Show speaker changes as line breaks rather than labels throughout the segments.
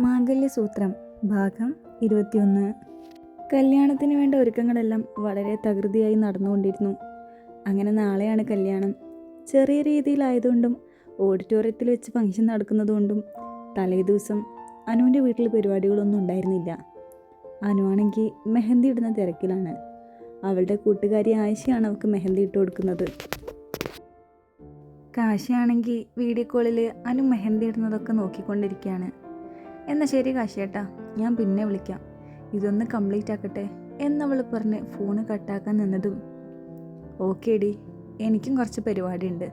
മാംഗല്യസൂത്രം ഭാഗം 21. കല്യാണത്തിന് വേണ്ട ഒരുക്കങ്ങളെല്ലാം വളരെ തകൃതിയായി നടന്നുകൊണ്ടിരുന്നു. അങ്ങനെ നാളെയാണ് കല്യാണം. ചെറിയ രീതിയിലായതുകൊണ്ടും ഓഡിറ്റോറിയത്തിൽ വെച്ച് ഫംഗ്ഷൻ നടക്കുന്നതുകൊണ്ടും തലേദിവസം അനുവിൻ്റെ വീട്ടിൽ പരിപാടികളൊന്നും ഉണ്ടായിരുന്നില്ല. അനുവാണെങ്കിൽ മെഹന്തി ഇടുന്ന തിരക്കിലാണ്. അവളുടെ കൂട്ടുകാരി ആയിഷയാണ് അവൾക്ക് മെഹന്തി ഇട്ട് കൊടുക്കുന്നത്. കാശിയാണെങ്കിൽ വീഡിയോ കോളിൽ അനു മെഹന്തി ഇടുന്നതൊക്കെ നോക്കിക്കൊണ്ടിരിക്കുകയാണ്. എന്നാൽ ശരി കാശിയേട്ടാ, ഞാൻ പിന്നെ വിളിക്കാം, ഇതൊന്ന് കംപ്ലീറ്റ് ആക്കട്ടെ എന്നവൾ പറഞ്ഞ് ഫോണ് കട്ടാക്കാൻ നിന്നതും ഓക്കെ ഡി, എനിക്കും കുറച്ച് പരിപാടിയുണ്ട്,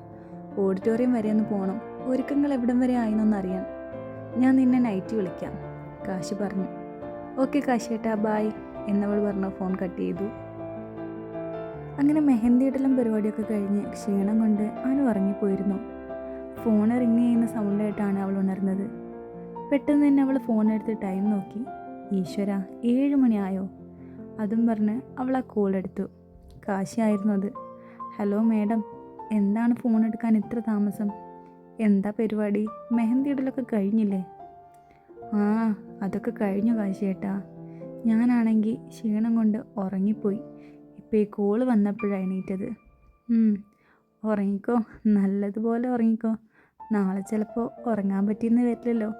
ഓഡിറ്റോറിയം വരെ ഒന്ന് പോകണം, ഒരുക്കങ്ങൾ എവിടം വരെ ആയെന്നൊന്നറിയാൻ, ഞാൻ നിന്നെ നൈറ്റ് വിളിക്കാം, കാശി പറഞ്ഞു. ഓക്കെ കാശിയേട്ടാ, ബായ് എന്നവൾ പറഞ്ഞ് ഫോൺ കട്ട് ചെയ്തു. അങ്ങനെ മെഹന്തി ഇടലും പരിപാടിയൊക്കെ കഴിഞ്ഞ് ക്ഷീണം കൊണ്ട് അനു ഉറങ്ങിപ്പോയിരുന്നു. ഫോൺ റിങ് ചെയ്യുന്ന സൗണ്ടായിട്ടാണ് അവൾ ഉണർന്നത്. പെട്ടെന്ന് തന്നെ അവൾ ഫോണെടുത്ത് ടൈം നോക്കി. ഈശ്വര, 7 മണിയായോ? അതും പറഞ്ഞ് അവൾ ആ കോൾ എടുത്തു. കാശിയായിരുന്നു അത്. ഹലോ മാഡം, എന്താണ് ഫോൺ എടുക്കാൻ ഇത്ര താമസം? എന്താ പരിപാടി? മെഹന്തി ഇടലൊക്കെ കഴിഞ്ഞില്ലേ? ആ, അതൊക്കെ കഴിഞ്ഞു കാശിയേട്ടാ, ഞാനാണെങ്കിൽ ക്ഷീണം കൊണ്ട് ഉറങ്ങിപ്പോയി. ഇപ്പോൾ ഈ കോള് വന്നപ്പോഴാണ് എണീറ്റത്. ഉറങ്ങിക്കോ, നല്ലതുപോലെ ഉറങ്ങിക്കോ, നാളെ ചിലപ്പോൾ ഉറങ്ങാൻ പറ്റിയെന്ന് വരില്ലല്ലോ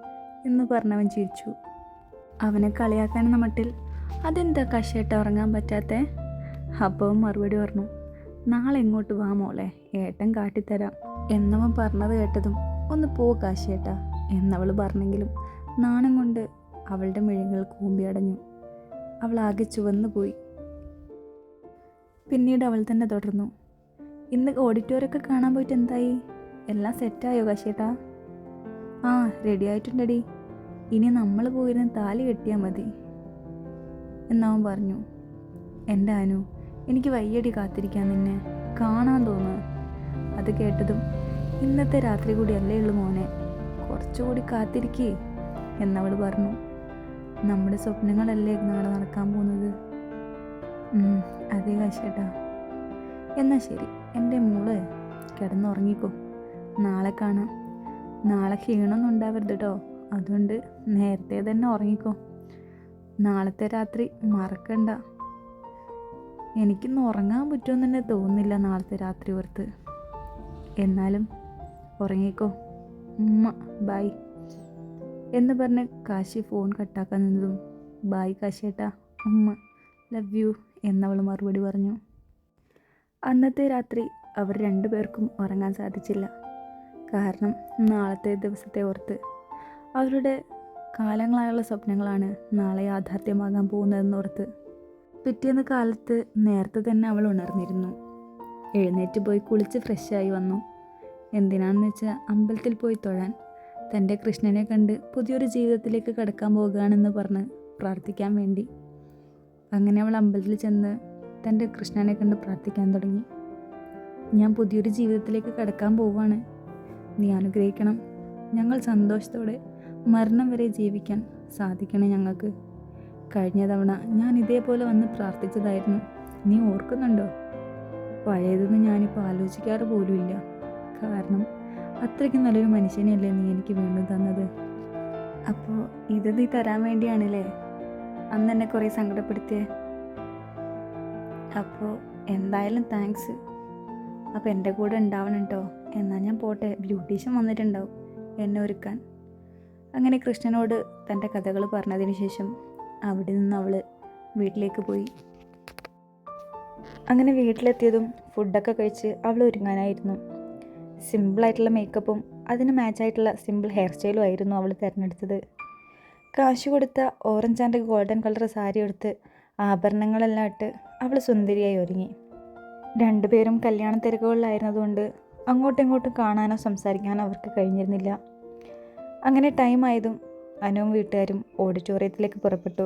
എന്ന് പറഞ്ഞവൻ ചിരിച്ചു. അവനെ കളിയാക്കാനെന്ന മട്ടിൽ അതെന്താ കാശിയേട്ട ഉറങ്ങാൻ പറ്റാത്തേ? അപ്പോൾ മറുപടി പറഞ്ഞു, നാളെ ഇങ്ങോട്ട് വാ മോളെ, ഏട്ടൻ കാട്ടിത്തരാം എന്നവൻ പറഞ്ഞത് കേട്ടതും ഒന്ന് പോ കാശിയേട്ട എന്നവൾ പറഞ്ഞെങ്കിലും നാണം കൊണ്ട് അവളുടെ മിഴികൾ കൂമ്പിയടഞ്ഞു. അവൾ ആകെ ചുവന്നു പോയി. പിന്നീട് അവൾ തന്നെ തുടർന്നു, ഇന്ന് ഓഡിറ്റോറിയമൊക്കെ കാണാൻ പോയിട്ട് എന്തായി? എല്ലാം സെറ്റായോ കാശിയേട്ടാ? ആ, റെഡി ആയിട്ടുണ്ടടി, ഇനി നമ്മൾ പോയിരുന്ന് താലി കെട്ടിയാൽ മതി എന്നവൻ പറഞ്ഞു. എൻ്റെ അനു, എനിക്ക് വയ്യടി കാത്തിരിക്കാൻ, നിന്നെ കാണാൻ തോന്നുക. അത് കേട്ടതും ഇന്നത്തെ രാത്രി കൂടി അല്ലേ ഉള്ളൂ മോനെ, കുറച്ചുകൂടി കാത്തിരിക്കേ എന്നവൾ പറഞ്ഞു. നമ്മുടെ സ്വപ്നങ്ങളല്ലേ നാളെ നടക്കാൻ പോകുന്നത്. അതെ കാശിയേട്ടാ. എന്നാൽ ശരി എൻ്റെ മോള്, കിടന്നുറങ്ങിക്കോ, നാളെ കാണാം. നാളെ ക്ഷീണമൊന്നും ഉണ്ടാവരുത് കേട്ടോ, അതുകൊണ്ട് നേരത്തെ തന്നെ ഉറങ്ങിക്കോ. നാളത്തെ രാത്രി മറക്കണ്ട. എനിക്കിന്ന് ഉറങ്ങാൻ പറ്റുമെന്ന് തന്നെ തോന്നുന്നില്ല നാളത്തെ രാത്രി ഓർത്ത്. എന്നാലും ഉറങ്ങിക്കോ, ബൈ എന്ന് പറഞ്ഞ് കാശി ഫോൺ കട്ടാക്കാൻ നിന്നതും ബായ് കാശിയേട്ടാ, ലവ് യു എന്നവൾ മറുപടി പറഞ്ഞു. അന്നത്തെ രാത്രി അവർ രണ്ടുപേർക്കും ഉറങ്ങാൻ സാധിച്ചില്ല. കാരണം നാളത്തെ ദിവസത്തെ ഓർത്ത്. അവരുടെ കാലങ്ങളായുള്ള സ്വപ്നങ്ങളാണ് നാളെ യാഥാർത്ഥ്യമാകാൻ പോകുന്നതെന്നോർത്ത്. പിറ്റേന്ന് കാലത്ത് നേരത്തെ തന്നെ അവൾ ഉണർന്നിരുന്നു. എഴുന്നേറ്റ് പോയി കുളിച്ച് ഫ്രഷായി വന്നു. എന്തിനാണെന്ന് വെച്ചാൽ അമ്പലത്തിൽ പോയി തൊഴാൻ, തൻ്റെ കൃഷ്ണനെ കണ്ട് പുതിയൊരു ജീവിതത്തിലേക്ക് കടക്കാൻ പോകുകയാണെന്ന് പറഞ്ഞ് പ്രാർത്ഥിക്കാൻ വേണ്ടി. അങ്ങനെ അവൾ അമ്പലത്തിൽ ചെന്ന് തൻ്റെ കൃഷ്ണനെ കണ്ട് പ്രാർത്ഥിക്കാൻ തുടങ്ങി. ഞാൻ പുതിയൊരു ജീവിതത്തിലേക്ക് കടക്കാൻ പോവുകയാണ്, നീ അനുഗ്രഹിക്കണം, ഞങ്ങൾ സന്തോഷത്തോടെ മരണം വരെ ജീവിക്കാൻ സാധിക്കണം ഞങ്ങൾക്ക്. കഴിഞ്ഞ തവണ ഞാൻ ഇതേപോലെ വന്ന് പ്രാർത്ഥിച്ചതായിരുന്നു, നീ ഓർക്കുന്നുണ്ടോ? പഴയതൊന്നും ഞാനിപ്പോൾ ആലോചിക്കാറ് പോലുമില്ല, കാരണം അത്രയ്ക്ക് നല്ലൊരു മനുഷ്യനെയല്ലേ നീ എനിക്ക് വീണ്ടും തന്നത്. അപ്പോൾ ഇത് നീ തരാൻ വേണ്ടിയാണല്ലേ അന്ന് എന്നെ കുറേ സങ്കടപ്പെടുത്തിയേ? അപ്പോൾ എന്തായാലും താങ്ക്സ്. അപ്പോൾ എൻ്റെ കൂടെ ഉണ്ടാവണം കേട്ടോ. എന്നാൽ ഞാൻ പോട്ടെ, ബ്യൂട്ടീഷ്യൻ വന്നിട്ടുണ്ടാവും എന്നെ ഒരുക്കാൻ. അങ്ങനെ കൃഷ്ണനോട് തൻ്റെ കഥകൾ പറഞ്ഞതിന് ശേഷം അവിടെ നിന്ന് അവൾ വീട്ടിലേക്ക് പോയി. അങ്ങനെ വീട്ടിലെത്തിയതും ഫുഡൊക്കെ കഴിച്ച് അവൾ ഒരുങ്ങാനായിരുന്നു. സിമ്പിളായിട്ടുള്ള മേക്കപ്പും അതിന് മാച്ചായിട്ടുള്ള സിമ്പിൾ ഹെയർ സ്റ്റൈലും ആയിരുന്നു അവൾ തിരഞ്ഞെടുത്തത്. കാശ് കൊടുത്ത orange and golden colour sari എടുത്ത് ആഭരണങ്ങളെല്ലാം ഇട്ട് അവൾ സുന്ദരിയായി ഒരുങ്ങി. രണ്ടുപേരും കല്യാണ തിരക്കുകളിലായിരുന്നതുകൊണ്ട് അങ്ങോട്ടും ഇങ്ങോട്ടും കാണാനോ സംസാരിക്കാനോ അവർക്ക് കഴിഞ്ഞിരുന്നില്ല. അങ്ങനെ ടൈം ആയതും അനുവും വീട്ടുകാരും ഓഡിറ്റോറിയത്തിലേക്ക് പുറപ്പെട്ടു.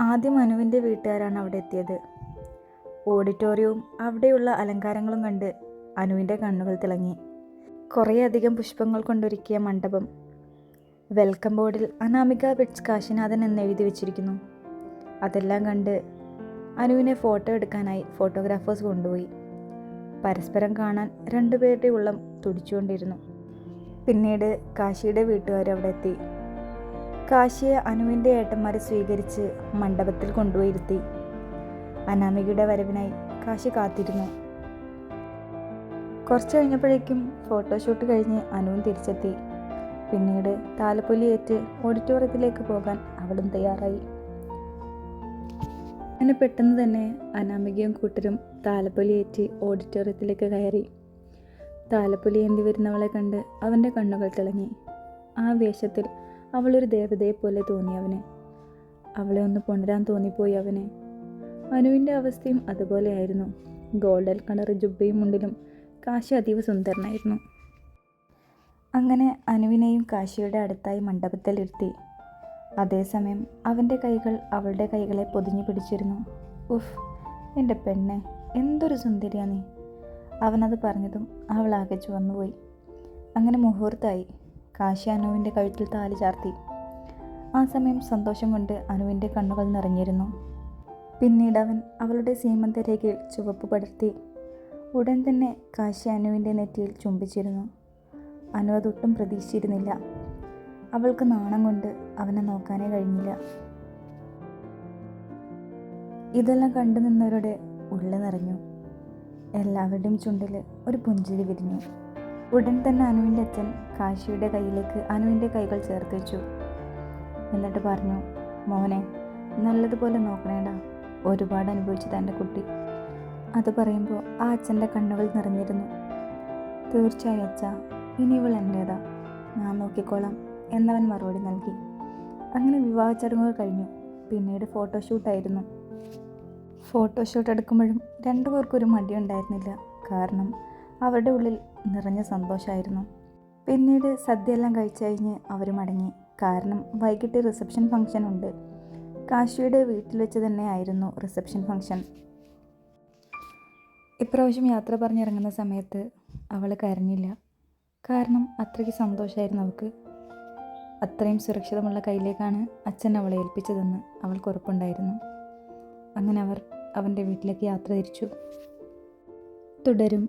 ആദ്യം അനുവിൻ്റെ വീട്ടുകാരാണ് അവിടെ എത്തിയത്. ഓഡിറ്റോറിയവും അവിടെയുള്ള അലങ്കാരങ്ങളും കണ്ട് അനുവിൻ്റെ കണ്ണുകൾ തിളങ്ങി. കുറേയധികം പുഷ്പങ്ങൾ കൊണ്ടൊരുക്കിയ മണ്ഡപം. വെൽക്കം ബോർഡിൽ അനാമിക വെഡ്സ് കാശിനാഥൻ എന്ന് എഴുതി വെച്ചിരിക്കുന്നു. അതെല്ലാം കണ്ട് അനുവിനെ ഫോട്ടോ എടുക്കാനായി ഫോട്ടോഗ്രാഫേഴ്സ് കൊണ്ടുപോയി. പരസ്പരം കാണാൻ രണ്ടുപേരുടെ ഉള്ളം തുടിച്ചുകൊണ്ടിരുന്നു. പിന്നീട് കാശിയുടെ വീട്ടുകാർ അവിടെ എത്തി. കാശിയെ അനുവിൻ്റെ ഏട്ടന്മാരെ സ്വീകരിച്ച് മണ്ഡപത്തിൽ കൊണ്ടുപോയിരുത്തി. അനാമികയുടെ വരവിനായി കാശി കാത്തിരുന്നു. കുറച്ച് കഴിഞ്ഞപ്പോഴേക്കും ഫോട്ടോഷൂട്ട് കഴിഞ്ഞ് അനുവും തിരിച്ചെത്തി. പിന്നീട് താലപ്പൊലിയേറ്റ് ഓഡിറ്റോറിയത്തിലേക്ക് പോകാൻ അവളും തയ്യാറായി. അങ്ങനെ പെട്ടെന്ന് തന്നെ അനാമികയും കൂട്ടരും താലപ്പൊലിയേറ്റ് ഓഡിറ്റോറിയത്തിലേക്ക് കയറി. താലപ്പൊലി ഏന്തി വരുന്നവളെ കണ്ട് അവൻ്റെ കണ്ണുകൾ തിളങ്ങി. ആ വേഷത്തിൽ അവളൊരു ദേവതയെ പോലെ തോന്നി അവന്. അവളെ ഒന്ന് പുണരാൻ തോന്നിപ്പോയി അവന്. അനുവിൻ്റെ അവസ്ഥയും അതുപോലെയായിരുന്നു. ഗോൾഡൻ കളർ ജുബയും മുണ്ടിലും കാശി അതീവ സുന്ദരനായിരുന്നു. അങ്ങനെ അനുവിനെയും കാശിയുടെ അടുത്തായി മണ്ഡപത്തിലിരുത്തി. അതേസമയം അവൻ്റെ കൈകൾ അവളുടെ കൈകളെ പൊതിഞ്ഞു പിടിച്ചിരുന്നു. ഉഫ്, എൻ്റെ പെണ്ണെ, എന്തൊരു സുന്ദരിയാ നീ. അവനത് പറഞ്ഞതും അവളാകെ ചുവന്നുപോയി. അങ്ങനെ മുഹൂർത്തമായി. കാശി അനുവിൻ്റെ കഴുത്തിൽ താലി ചാർത്തി. ആ സമയം സന്തോഷം കൊണ്ട് അനുവിൻ്റെ കണ്ണുകൾ നിറഞ്ഞിരുന്നു. പിന്നീട് അവൻ അവളുടെ സീമന്തരേഖയിൽ ചുവപ്പ് പടർത്തി. ഉടൻ തന്നെ കാശി അനുവിൻ്റെ നെറ്റിയിൽ ചുംബിച്ചിരുന്നു. അനു അതൊട്ടും പ്രതീക്ഷിച്ചിരുന്നില്ല. അവൾക്ക് നാണം കൊണ്ട് അവനെ നോക്കാനേ കഴിഞ്ഞില്ല. ഇതെല്ലാം കണ്ടു നിന്നവരുടെ ഉള്ളു നിറഞ്ഞു. എല്ലാവരുടെയും ചുണ്ടിൽ ഒരു പുഞ്ചിരി വിരിഞ്ഞു. ഉടൻ തന്നെ അനുവിൻ്റെ അച്ഛൻ കാശിയുടെ കയ്യിലേക്ക് അനുവിൻ്റെ കൈകൾ ചേർത്ത് വെച്ചു. എന്നിട്ട് പറഞ്ഞു, മോനെ, നല്ലതുപോലെ നോക്കണേടാ, ഒരുപാട് അനുഭവിച്ചു തൻ്റെ കുട്ടി. അത് പറയുമ്പോൾ ആ അച്ഛൻ്റെ കണ്ണുകൾ നിറഞ്ഞിരുന്നു. തീർച്ചയായും അച്ഛാ, ഇനി ഇവൾ എൻ്റേതാ, ഞാൻ നോക്കിക്കോളാം എന്നവൻ മറുപടി നൽകി. അങ്ങനെ വിവാഹ ചടങ്ങുകൾ കഴിഞ്ഞു. പിന്നീട് ഫോട്ടോഷൂട്ടായിരുന്നു. ഫോട്ടോഷൂട്ട് എടുക്കുമ്പോഴും രണ്ടുപേർക്കും ഒരു മടിയുണ്ടായിരുന്നില്ല. കാരണം അവരുടെ ഉള്ളിൽ നിറഞ്ഞ സന്തോഷമായിരുന്നു. പിന്നീട് സദ്യയെല്ലാം കഴിച്ചു കഴിഞ്ഞ് അവർ മടങ്ങി. കാരണം വൈകിട്ട് റിസപ്ഷൻ ഫംഗ്ഷൻ ഉണ്ട്. കാശിയുടെ വീട്ടിൽ വെച്ച് തന്നെ ആയിരുന്നു റിസപ്ഷൻ ഫംഗ്ഷൻ. ഇപ്രാവശ്യം യാത്ര പറഞ്ഞിറങ്ങുന്ന സമയത്ത് അവൾ കരഞ്ഞില്ല. കാരണം അത്രയ്ക്ക് സന്തോഷമായിരുന്നു അവൾക്ക്. അത്രയും സുരക്ഷിതമുള്ള കയ്യിലേക്കാണ് അച്ഛൻ അവളെ ഏൽപ്പിച്ചതെന്ന് അവൾക്ക് ഉറപ്പുണ്ടായിരുന്നു. അങ്ങനെ അവർ അവൻ്റെ വീട്ടിലേക്ക് യാത്ര തിരിച്ചു. തുടരും.